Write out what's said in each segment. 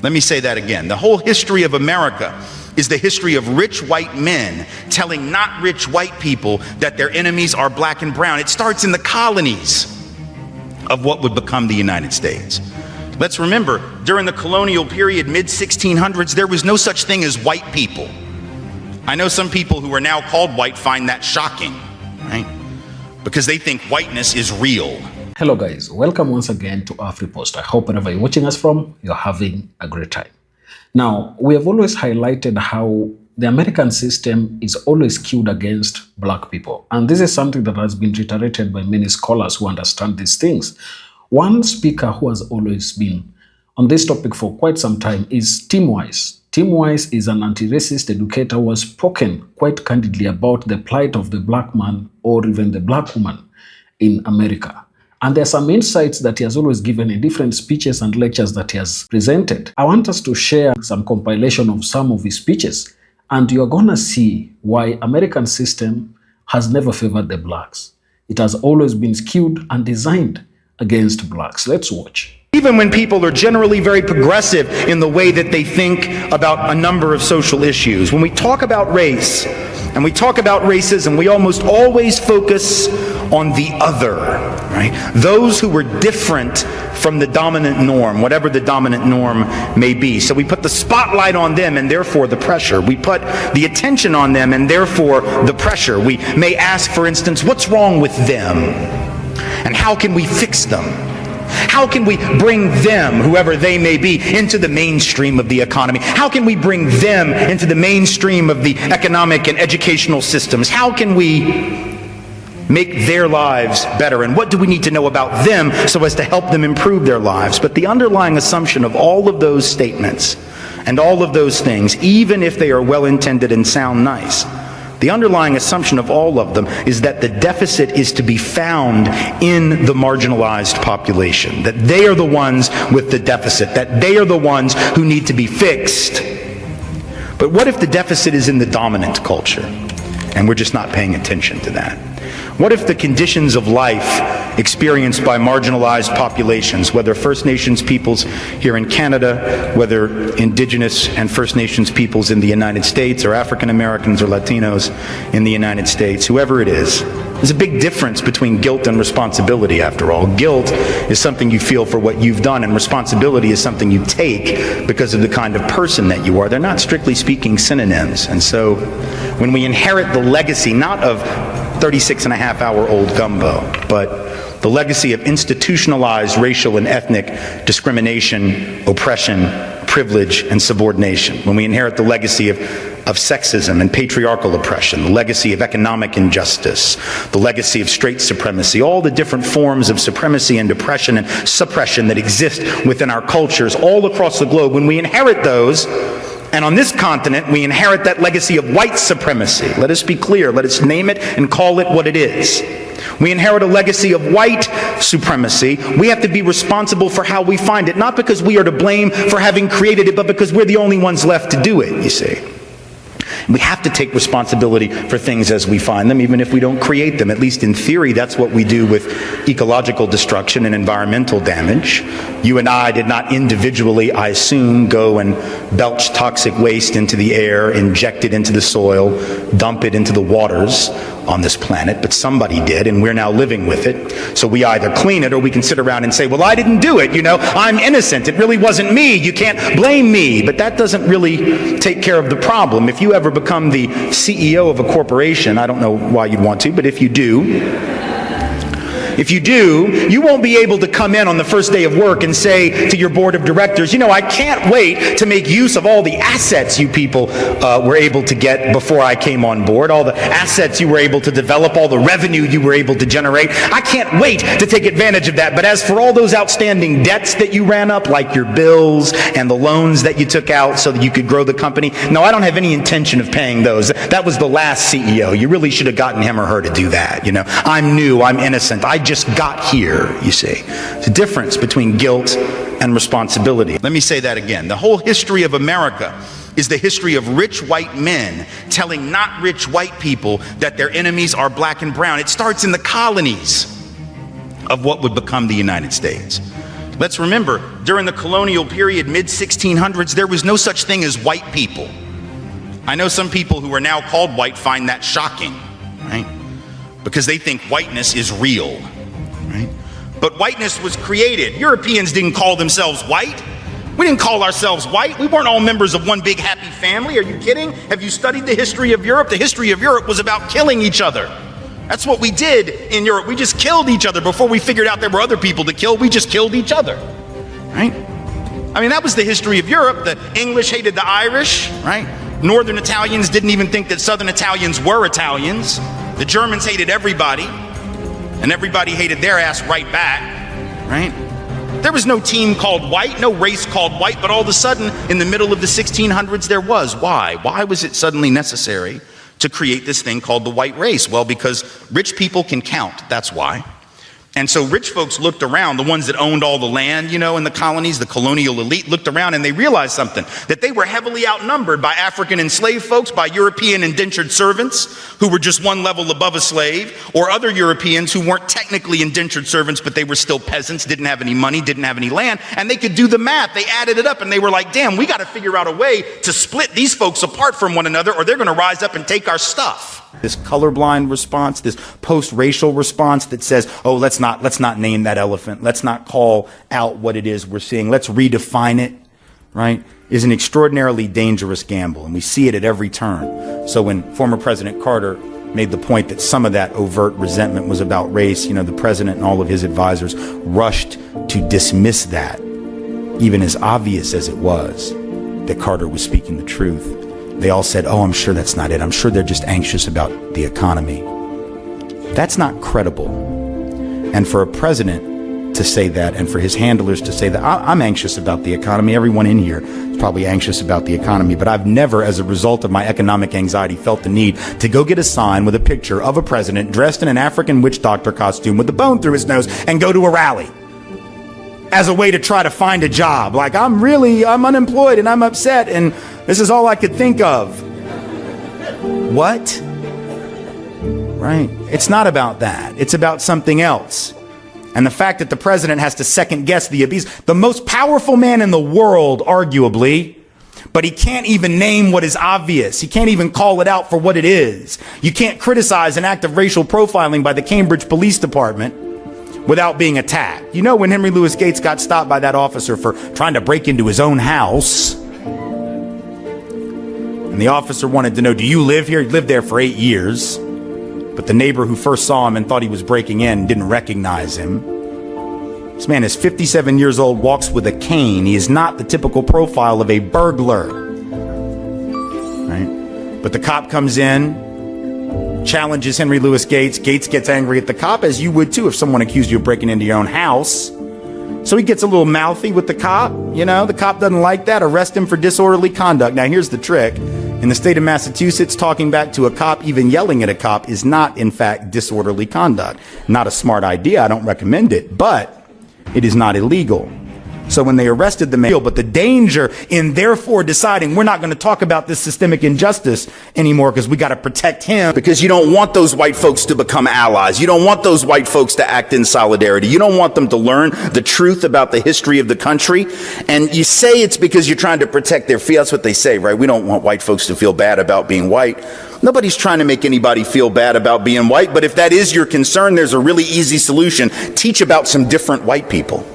Let me say that again. The whole history of America is the history of rich white men telling not rich white people that their enemies are black and brown. It starts in the colonies of what would become the United States. Let's remember, during the colonial period, mid-1600s, there was no such thing as white people. I know some people who are now called white find that shocking, right? Because they think whiteness is real. Hello guys, welcome once again to our free post. I hope wherever you're watching us from, you're having a great time. Now, we have always highlighted how the American system is always skewed against black people. And this is something that has been reiterated by many scholars who understand these things. One speaker who has always been on this topic for quite some time is Tim Wise. Tim Wise is an anti-racist educator who has spoken quite candidly about the plight of the black man or even the black woman in America. And there are some insights that he has always given in different speeches and lectures that he has presented. I want us to share some compilation of some of his speeches, and you're gonna see why American system has never favored the blacks. It has always been skewed and designed against blacks. Let's watch. Even when people are generally very progressive in the way that they think about a number of social issues, when we talk about race and we talk about racism, we almost always focus on the other, right? Those who were different from the dominant norm, whatever the dominant norm may be. So we put the spotlight on them and therefore the pressure. We put the attention on them and therefore the pressure. We may ask, for instance, what's wrong with them? And how can we fix them? How can we bring them, whoever they may be, into the mainstream of the economy? How can we bring them into the mainstream of the economic and educational systems? How can we make their lives better? And what do we need to know about them so as to help them improve their lives? But the underlying assumption of all of those statements and all of those things, even if they are well-intended and sound nice, the underlying assumption of all of them is that the deficit is to be found in the marginalized population, that they are the ones with the deficit, that they are the ones who need to be fixed. But what if the deficit is in the dominant culture and we're just not paying attention to that? What if the conditions of life experienced by marginalized populations, whether First Nations peoples here in Canada, whether Indigenous and First Nations peoples in the United States, or African Americans or Latinos in the United States, whoever it is, there's a big difference between guilt and responsibility, after all. Guilt is something you feel for what you've done, and responsibility is something you take because of the kind of person that you are. They're not, strictly speaking, synonyms. And so when we inherit the legacy, not of 36-and-a-half-hour-old gumbo, but the legacy of institutionalized racial and ethnic discrimination, oppression, privilege, and subordination, when we inherit the legacy of sexism and patriarchal oppression, the legacy of economic injustice, the legacy of straight supremacy, all the different forms of supremacy and oppression and suppression that exist within our cultures all across the globe, when we inherit those, and on this continent, we inherit that legacy of white supremacy. Let us be clear. Let us name it and call it what it is. We inherit a legacy of white supremacy. We have to be responsible for how we find it, not because we are to blame for having created it, but because we're the only ones left to do it, you see. We have to take responsibility for things as we find them, even if we don't create them. At least in theory, that's what we do with ecological destruction and environmental damage. You and I did not individually, I assume, go and belch toxic waste into the air, inject it into the soil, dump it into the waters on this planet, but somebody did, and we're now living with it. So we either clean it, or we can sit around and say, well, I didn't do it, I'm innocent, it really wasn't me, you can't blame me. But that doesn't really take care of the problem. If you ever become the CEO of a corporation, I don't know why you'd want to, but if you do, you won't be able to come in on the first day of work and say to your board of directors, I can't wait to make use of all the assets you people were able to get before I came on board, all the assets you were able to develop, all the revenue you were able to generate. I can't wait to take advantage of that. But as for all those outstanding debts that you ran up, like your bills and the loans that you took out so that you could grow the company, no, I don't have any intention of paying those. That was the last CEO. You really should have gotten him or her to do that. I'm new, I'm innocent, I just got here, you see. There's a difference between guilt and responsibility. Let me say that again. The whole history of America is the history of rich white men telling not rich white people that their enemies are black and brown. It starts in the colonies of what would become the United States. Let's remember, during the colonial period, mid-1600s, there was no such thing as white people. I know some people who are now called white find that shocking, right? Because they think whiteness is real, right? But whiteness was created. Europeans didn't call themselves white. We didn't call ourselves white. We weren't all members of one big happy family. Are you kidding? Have you studied the history of Europe? The history of Europe was about killing each other. That's what we did in Europe. We just killed each other. Before we figured out there were other people to kill, we just killed each other, right? I mean, that was the history of Europe. The English hated the Irish, right? Northern Italians didn't even think that Southern Italians were Italians. The Germans hated everybody, and everybody hated their ass right back, right? There was no team called white, no race called white, but all of a sudden, in the middle of the 1600s, there was. Why? Why was it suddenly necessary to create this thing called the white race? Well, because rich people can count, that's why. And so rich folks looked around, the ones that owned all the land, you know, in the colonies, the colonial elite looked around and they realized something, that they were heavily outnumbered by African enslaved folks, by European indentured servants who were just one level above a slave, or other Europeans who weren't technically indentured servants, but they were still peasants, didn't have any money, didn't have any land, and they could do the math. They added it up and they were like, damn, we got to figure out a way to split these folks apart from one another or they're going to rise up and take our stuff. This colorblind response, this post-racial response that says, oh, let's not name that elephant. Let's not call out what it is we're seeing. Let's redefine it, right, is an extraordinarily dangerous gamble. And we see it at every turn. So when former President Carter made the point that some of that overt resentment was about race, you know, the president and all of his advisors rushed to dismiss that, even as obvious as it was that Carter was speaking the truth. They all said, oh, I'm sure that's not it. I'm sure they're just anxious about the economy. That's not credible. And for a president to say that, and for his handlers to say that, I'm anxious about the economy. Everyone in here is probably anxious about the economy. But I've never, as a result of my economic anxiety, felt the need to go get a sign with a picture of a president dressed in an African witch doctor costume with a bone through his nose and go to a rally as a way to try to find a job. Like, I'm unemployed and I'm upset and this is all I could think of. What? Right? It's not about that. It's about something else. And the fact that the president has to second guess the abuse, the most powerful man in the world, arguably, but he can't even name what is obvious. He can't even call it out for what it is. You can't criticize an act of racial profiling by the Cambridge Police Department without being attacked. You know, when Henry Louis Gates got stopped by that officer for trying to break into his own house, and the officer wanted to know, do you live here? He lived there for 8 years. But the neighbor who first saw him and thought he was breaking in didn't recognize him. This man is 57 years old, walks with a cane. He is not the typical profile of a burglar. Right? But the cop comes in, challenges Henry Louis Gates. Gates gets angry at the cop, as you would too if someone accused you of breaking into your own house. So he gets a little mouthy with the cop. You know, the cop doesn't like that. Arrest him for disorderly conduct. Now, here's the trick. In the state of Massachusetts, talking back to a cop, even yelling at a cop, is not, in fact, disorderly conduct. Not a smart idea. I don't recommend it, but it is not illegal. So when they arrested the man, but the danger in therefore deciding we're not going to talk about this systemic injustice anymore because we got to protect him. Because you don't want those white folks to become allies. You don't want those white folks to act in solidarity. You don't want them to learn the truth about the history of the country. And you say it's because you're trying to protect their feelings. That's what they say, right? We don't want white folks to feel bad about being white. Nobody's trying to make anybody feel bad about being white. But if that is your concern, there's a really easy solution. Teach about some different white people.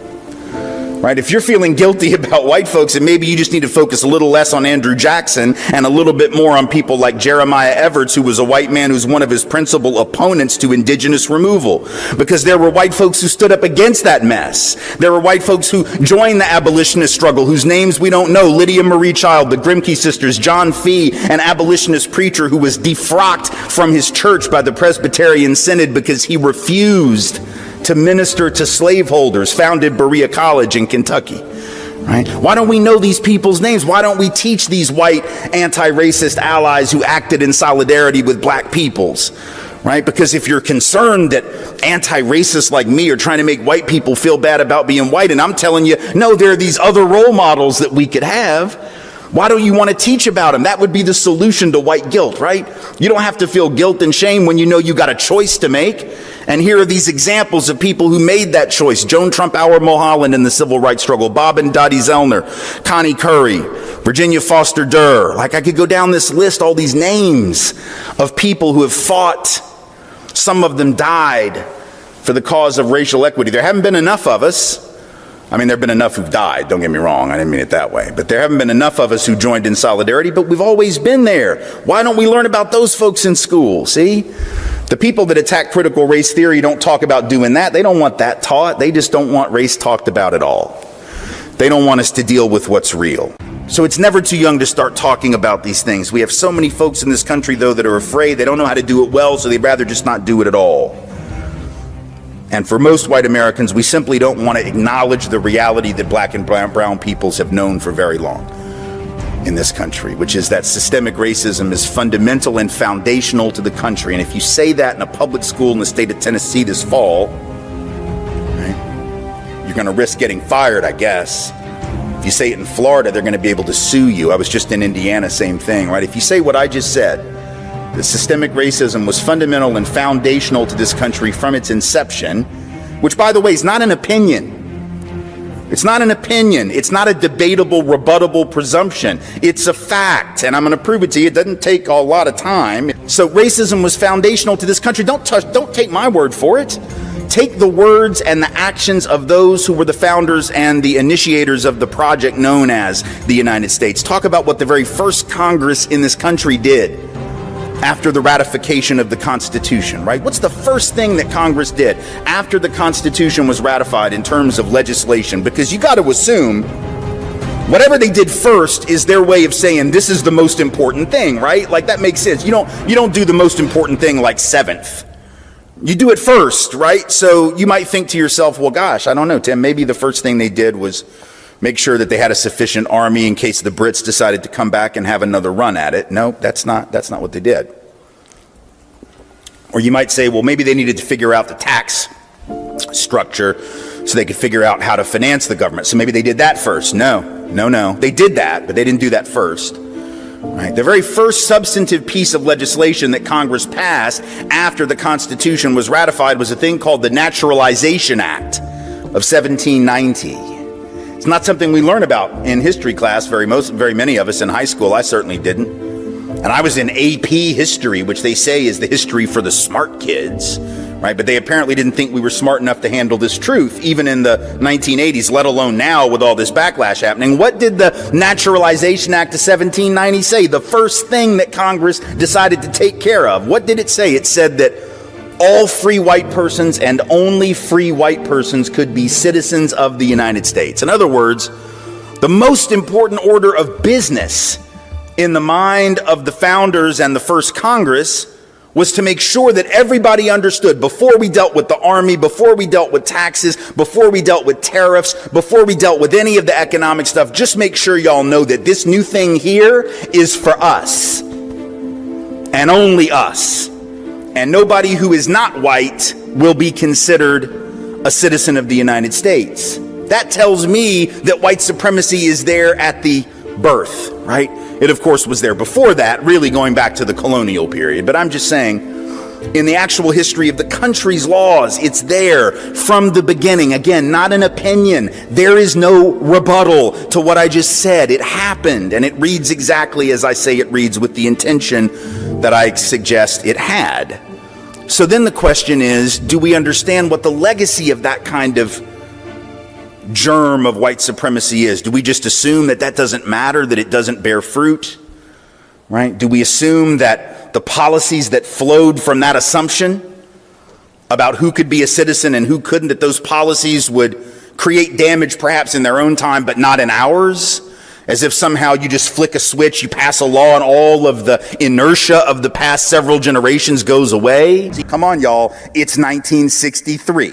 Right? If you're feeling guilty about white folks, and maybe you just need to focus a little less on Andrew Jackson and a little bit more on people like Jeremiah Everts, who was a white man who's one of his principal opponents to indigenous removal. Because there were white folks who stood up against that mess. There were white folks who joined the abolitionist struggle, whose names we don't know. Lydia Marie Child, the Grimke sisters, John Fee, an abolitionist preacher who was defrocked from his church by the Presbyterian Synod because he refused to minister to slaveholders, founded Berea College in Kentucky. Right? Why don't we know these people's names? Why don't we teach these white anti-racist allies who acted in solidarity with black peoples? Right? Because if you're concerned that anti-racists like me are trying to make white people feel bad about being white, and I'm telling you, no, there are these other role models that we could have. Why don't you want to teach about them? That would be the solution to white guilt, right? You don't have to feel guilt and shame when you know you got a choice to make. And here are these examples of people who made that choice. Joan Trump-Auer Mulholland in the civil rights struggle, Bob and Dottie Zellner, Connie Curry, Virginia Foster Durr. Like, I could go down this list, all these names of people who have fought. Some of them died for the cause of racial equity. There haven't been enough of us. I mean, there have been enough who've died, don't get me wrong, I didn't mean it that way. But there haven't been enough of us who joined in solidarity, but we've always been there. Why don't we learn about those folks in school, see? The people that attack critical race theory don't talk about doing that. They don't want that taught. They just don't want race talked about at all. They don't want us to deal with what's real. So it's never too young to start talking about these things. We have so many folks in this country, though, that are afraid. They don't know how to do it well, so they'd rather just not do it at all. And for most white Americans, we simply don't want to acknowledge the reality that black and brown peoples have known for very long in this country, which is that systemic racism is fundamental and foundational to the country. And if you say that in a public school in the state of Tennessee this fall, right, you're going to risk getting fired, I guess. If you say it in Florida, they're going to be able to sue you. I was just in Indiana, same thing, right? If you say what I just said, that systemic racism was fundamental and foundational to this country from its inception, which, by the way, is not an opinion. It's not an opinion. It's not a debatable, rebuttable presumption. It's a fact, and I'm going to prove it to you. It doesn't take a lot of time. So racism was foundational to this country. Don't take my word for it. Take the words and the actions of those who were the founders and the initiators of the project known as the United States. Talk about what the very first Congress in this country did after the ratification of the Constitution, right? What's the first thing that Congress did after the Constitution was ratified in terms of legislation? Because you got to assume whatever they did first is their way of saying this is the most important thing, right? Like, that makes sense. You don't do the most important thing like seventh. You do it first, right? So you might think to yourself, well, gosh, I don't know, Tim, maybe the first thing they did was make sure that they had a sufficient army in case the Brits decided to come back and have another run at it. No, that's not what they did. Or you might say, well, maybe they needed to figure out the tax structure so they could figure out how to finance the government. So maybe they did that first. No. They did that, but they didn't do that first. Right? The very first substantive piece of legislation that Congress passed after the Constitution was ratified was a thing called the Naturalization Act of 1790. It's not something we learn about in history class, very many of us in high school. I certainly didn't. And I was in AP history, which they say is the history for the smart kids, right? But they apparently didn't think we were smart enough to handle this truth, even in the 1980s, let alone now with all this backlash happening. What did the Naturalization Act of 1790 say? The first thing that Congress decided to take care of. What did it say? It said that all free white persons and only free white persons could be citizens of the United States. In other words, the most important order of business in the mind of the founders and the first Congress was to make sure that everybody understood, before we dealt with the army, before we dealt with taxes, before we dealt with tariffs, before we dealt with any of the economic stuff, just make sure y'all know that this new thing here is for us and only us. And nobody who is not white will be considered a citizen of the United States. That tells me that white supremacy is there at the birth, right? It, of course, was there before that, really going back to the colonial period. But I'm just saying, in the actual history of the country's laws, it's there from the beginning. Again, not an opinion. There is no rebuttal to what I just said. It happened, and it reads exactly as I say it reads, with the intention that I suggest it had. So then the question is, do we understand what the legacy of that kind of germ of white supremacy is? Do we just assume that that doesn't matter, that it doesn't bear fruit? Right? Do we assume that the policies that flowed from that assumption about who could be a citizen and who couldn't, that those policies would create damage perhaps in their own time but not in ours? As if somehow you just flick a switch, you pass a law, and all of the inertia of the past several generations goes away? See, come on, y'all. It's 1963.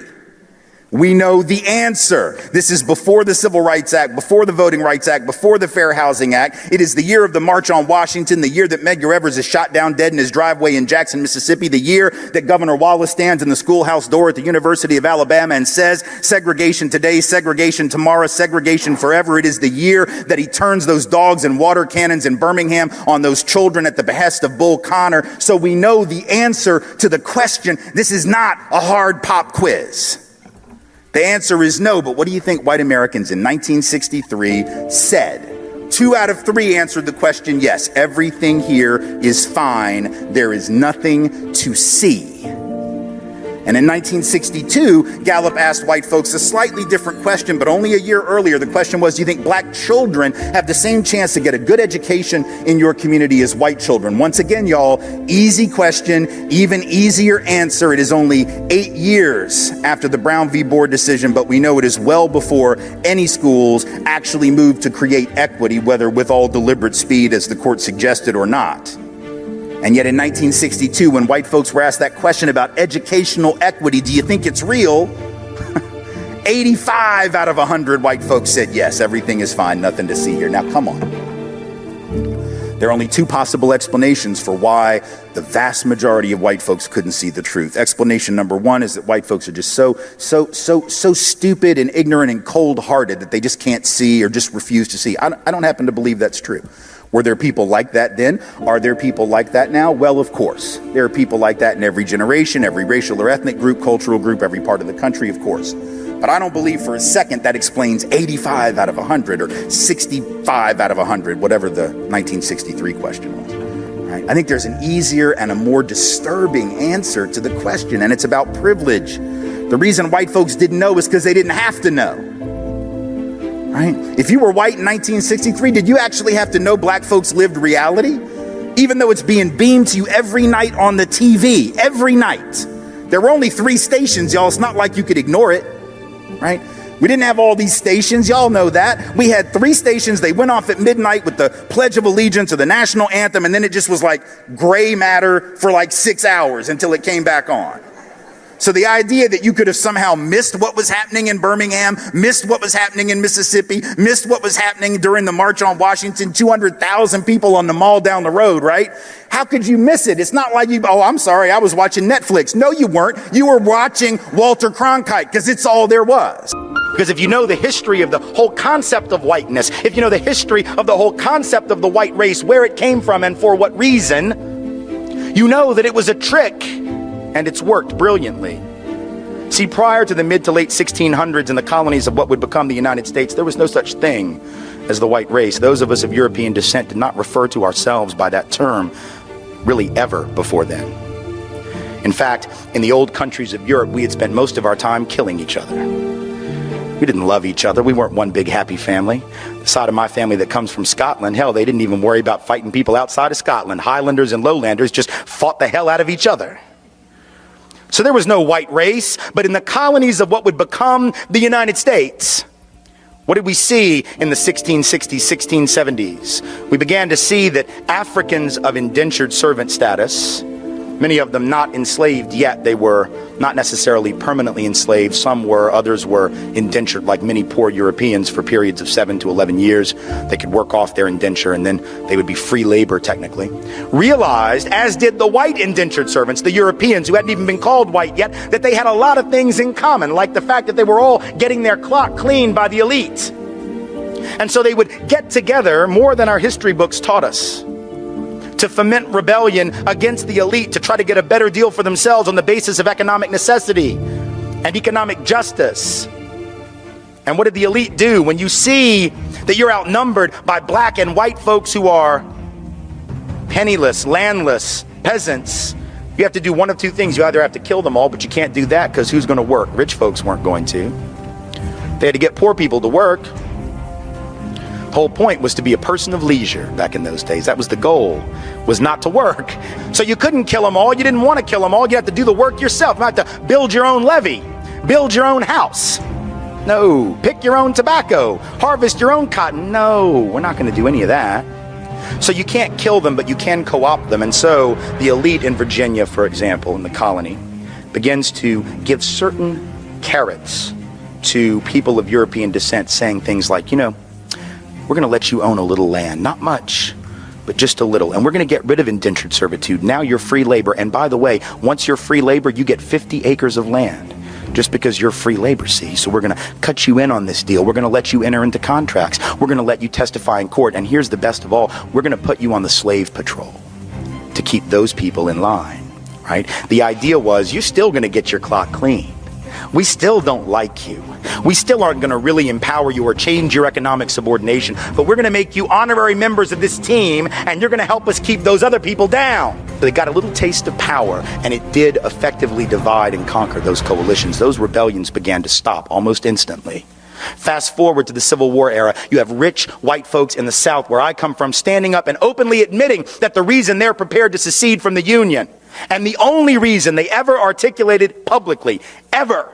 We know the answer. This is before the Civil Rights Act, before the Voting Rights Act, before the Fair Housing Act. It is the year of the March on Washington, the year that Medgar Evers is shot down dead in his driveway in Jackson, Mississippi, the year that Governor Wallace stands in the schoolhouse door at the University of Alabama and says, segregation today, segregation tomorrow, segregation forever. It is the year that he turns those dogs and water cannons in Birmingham on those children at the behest of Bull Connor. So we know the answer to the question. This is not a hard pop quiz. The answer is no, but what do you think white Americans in 1963 said? 2 out of 3 answered the question, yes, everything here is fine. There is nothing to see. And in 1962, Gallup asked white folks a slightly different question, but only a year earlier. The question was, do you think black children have the same chance to get a good education in your community as white children? Once again, y'all, easy question, even easier answer. It is only 8 years after the Brown v. Board decision, but we know it is well before any schools actually moved to create equity, whether with all deliberate speed, as the court suggested, or not. And yet in 1962, when white folks were asked that question about educational equity, do you think it's real? 85 out of 100 white folks said, yes, everything is fine, nothing to see here. Now, come on. There are only 2 possible explanations for why the vast majority of white folks couldn't see the truth. Explanation number 1 is that white folks are just so stupid and ignorant and cold-hearted that they just can't see or just refuse to see. I don't happen to believe that's true. Were there people like that then? Are there people like that now? Well, of course. There are people like that in every generation, every racial or ethnic group, cultural group, every part of the country, of course. But I don't believe for a second that explains 85 out of 100 or 65 out of 100, whatever the 1963 question was. Right? I think there's an easier and a more disturbing answer to the question, and it's about privilege. The reason white folks didn't know is because they didn't have to know. Right? If you were white in 1963, did you actually have to know black folks lived reality? Even though it's being beamed to you every night on the TV, every night. There were only 3 stations, y'all. It's not like you could ignore it, right? We didn't have all these stations. Y'all know that. We had 3 stations. They went off at midnight with the Pledge of Allegiance or the national anthem, and then it just was like gray matter for like 6 hours until it came back on. So the idea that you could have somehow missed what was happening in Birmingham, missed what was happening in Mississippi, missed what was happening during the March on Washington, 200,000 people on the mall down the road, right? How could you miss it? It's not like you, oh, I'm sorry, I was watching Netflix. No, you weren't. You were watching Walter Cronkite because it's all there was. Because if you know the history of the whole concept of whiteness, if you know the history of the whole concept of the white race, where it came from and for what reason, you know that it was a trick. And it's worked brilliantly. See, prior to the mid to late 1600s in the colonies of what would become the United States, there was no such thing as the white race. Those of us of European descent did not refer to ourselves by that term really ever before then. In fact, in the old countries of Europe, we had spent most of our time killing each other. We didn't love each other. We weren't one big happy family. The side of my family that comes from Scotland, hell, they didn't even worry about fighting people outside of Scotland. Highlanders and lowlanders just fought the hell out of each other. So there was no white race, but in the colonies of what would become the United States, what did we see in the 1660s, 1670s? We began to see that Africans of indentured servant status, many of them not enslaved yet, they were not necessarily permanently enslaved. Some were, others were indentured like many poor Europeans for periods of 7 to 11 years. They could work off their indenture and then they would be free labor technically. Realized, as did the white indentured servants, the Europeans who hadn't even been called white yet, that they had a lot of things in common, like the fact that they were all getting their clock cleaned by the elite. And so they would get together more than our history books taught us, to foment rebellion against the elite, to try to get a better deal for themselves on the basis of economic necessity and economic justice. And what did the elite do? When you see that you're outnumbered by black and white folks who are penniless, landless, peasants, you have to do one of 2 things. You either have to kill them all, but you can't do that because who's going to work? Rich folks weren't going to. They had to get poor people to work. The whole point was to be a person of leisure back in those days. That was the goal, was not to work. So you couldn't kill them all. You didn't want to kill them all. You had to do the work yourself. You had to build your own levee, build your own house. No. Pick your own tobacco, harvest your own cotton. No, we're not going to do any of that. So you can't kill them, but you can co-opt them. And so the elite in Virginia, for example, in the colony, begins to give certain carrots to people of European descent saying things like, we're going to let you own a little land, not much, but just a little, and we're going to get rid of indentured servitude. Now you're free labor, and by the way, once you're free labor, you get 50 acres of land. Just because you're free labor, see? So we're going to cut you in on this deal. We're going to let you enter into contracts. We're going to let you testify in court. And here's the best of all. We're going to put you on the slave patrol to keep those people in line, right? The idea was you're still going to get your clock clean. We still don't like you. We still aren't going to really empower you or change your economic subordination, but we're going to make you honorary members of this team, and you're going to help us keep those other people down. They got a little taste of power, and it did effectively divide and conquer those coalitions. Those rebellions began to stop almost instantly. Fast forward to the Civil War era, you have rich white folks in the South, where I come from, standing up and openly admitting that the reason they're prepared to secede from the Union, and the only reason they ever articulated publicly, ever,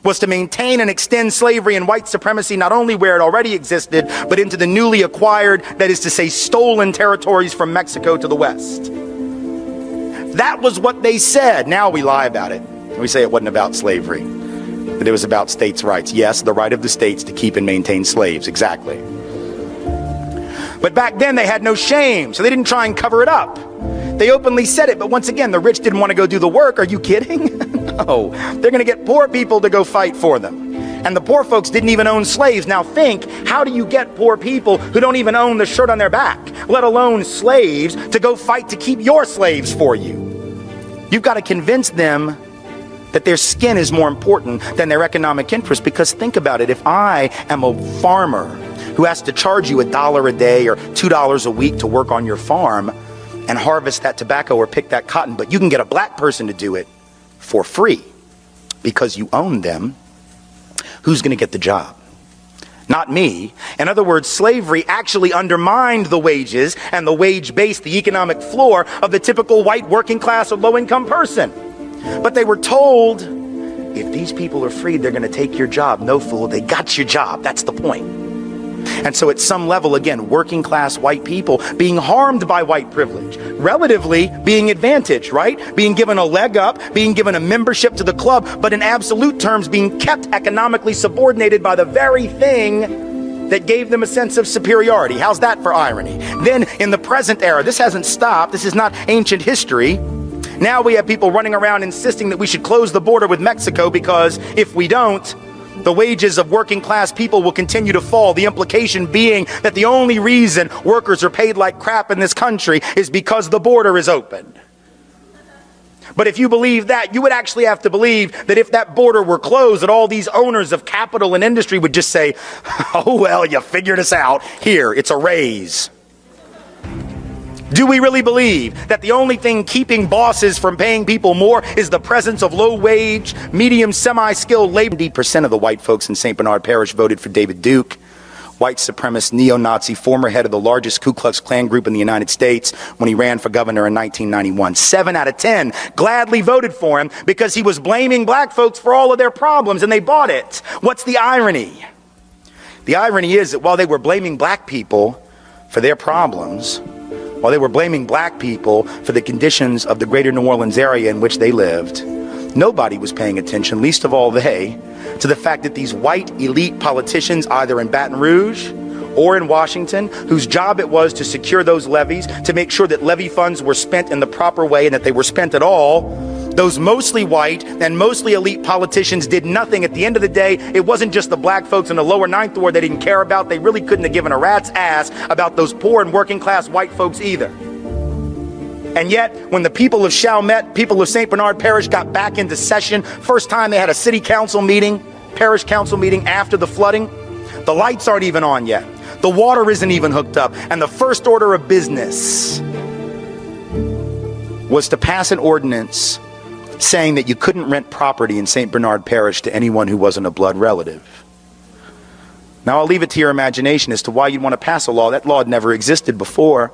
was to maintain and extend slavery and white supremacy not only where it already existed, but into the newly acquired, that is to say, stolen territories from Mexico to the west. That was what they said. Now we lie about it. We say it wasn't about slavery, that it was about states' rights. Yes, the right of the states to keep and maintain slaves, exactly. But back then they had no shame, so they didn't try and cover it up. They openly said it, but once again, the rich didn't want to go do the work. Are you kidding? No, they're going to get poor people to go fight for them. And the poor folks didn't even own slaves. Now think, how do you get poor people who don't even own the shirt on their back, let alone slaves, to go fight to keep your slaves for you? You've got to convince them that their skin is more important than their economic interest, because think about it. If I am a farmer who has to charge you $1 a day or $2 a week to work on your farm and harvest that tobacco or pick that cotton, but you can get a black person to do it for free because you own them, who's going to get the job? Not me. In other words, slavery actually undermined the wages and the wage base, the economic floor of the typical white working class or low income person. But they were told, if these people are freed, they're going to take your job. No, fool, they got your job. That's the point. And so at some level, again, working class white people being harmed by white privilege, relatively being advantaged, right? Being given a leg up, being given a membership to the club, but in absolute terms being kept economically subordinated by the very thing that gave them a sense of superiority. How's that for irony? Then in the present era, this hasn't stopped. This is not ancient history. Now we have people running around insisting that we should close the border with Mexico because if we don't, the wages of working class people will continue to fall. The implication being that the only reason workers are paid like crap in this country is because the border is open. But if you believe that, you would actually have to believe that if that border were closed, that all these owners of capital and industry would just say, oh, well, you figured us out. Here, it's a raise. Do we really believe that the only thing keeping bosses from paying people more is the presence of low-wage, medium, semi-skilled labor? 90% of the white folks in St. Bernard Parish voted for David Duke, white supremacist, neo-Nazi, former head of the largest Ku Klux Klan group in the United States when he ran for governor in 1991. 7 out of 10 gladly voted for him because he was blaming black folks for all of their problems, and they bought it. What's the irony? The irony is that while they were blaming black people for their problems, while they were blaming black people for the conditions of the greater New Orleans area in which they lived, nobody was paying attention, least of all they, to the fact that these white elite politicians, either in Baton Rouge or in Washington, whose job it was to secure those levees, to make sure that levy funds were spent in the proper way and that they were spent at all, those mostly white and mostly elite politicians did nothing. At the end of the day, it wasn't just the black folks in the lower ninth ward they didn't care about. They really couldn't have given a rat's ass about those poor and working class white folks either. And yet, when the people of Chalmette, people of St. Bernard Parish got back into session, first time they had a city council meeting, parish council meeting after the flooding, the lights aren't even on yet. The water isn't even hooked up. And the first order of business was to pass an ordinance saying that you couldn't rent property in St. Bernard Parish to anyone who wasn't a blood relative. Now, I'll leave it to your imagination as to why you'd want to pass a law. That law had never existed before.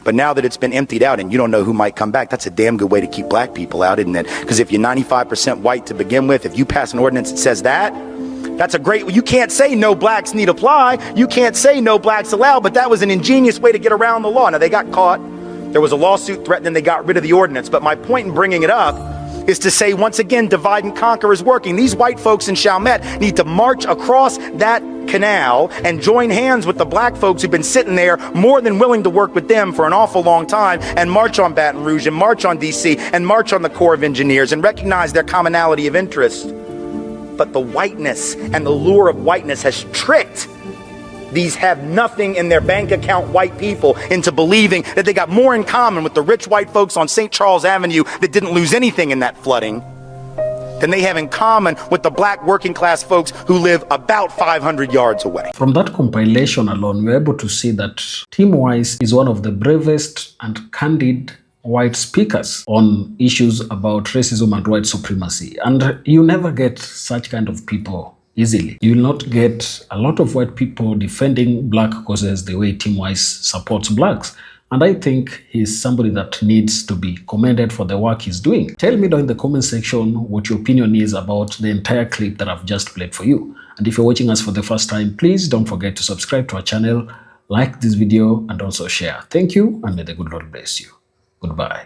But now that it's been emptied out and you don't know who might come back, that's a damn good way to keep black people out, isn't it? Because if you're 95% white to begin with, if you pass an ordinance that says that, that's a great, you can't say no blacks need apply. You can't say no blacks allowed, but that was an ingenious way to get around the law. Now, they got caught. There was a lawsuit threatening they got rid of the ordinance. But my point in bringing it up is to say, once again, divide and conquer is working. These white folks in Chalmette need to march across that canal and join hands with the black folks who've been sitting there more than willing to work with them for an awful long time, and march on Baton Rouge and march on DC and march on the Corps of Engineers and recognize their commonality of interest. But the whiteness and the lure of whiteness has tricked these have nothing in their bank account white people into believing that they got more in common with the rich white folks on St. Charles Avenue that didn't lose anything in that flooding than they have in common with the black working class folks who live about 500 yards away. From that compilation alone, we're able to see that Tim Wise is one of the bravest and candid white speakers on issues about racism and white supremacy. And you never get such kind of people easily. You will not get a lot of white people defending black causes the way Tim Wise supports blacks. And I think he's somebody that needs to be commended for the work he's doing. Tell me down in the comment section what your opinion is about the entire clip that I've just played for you. And if you're watching us for the first time, please don't forget to subscribe to our channel, like this video, and also share. Thank you, and may the good Lord bless you. Goodbye.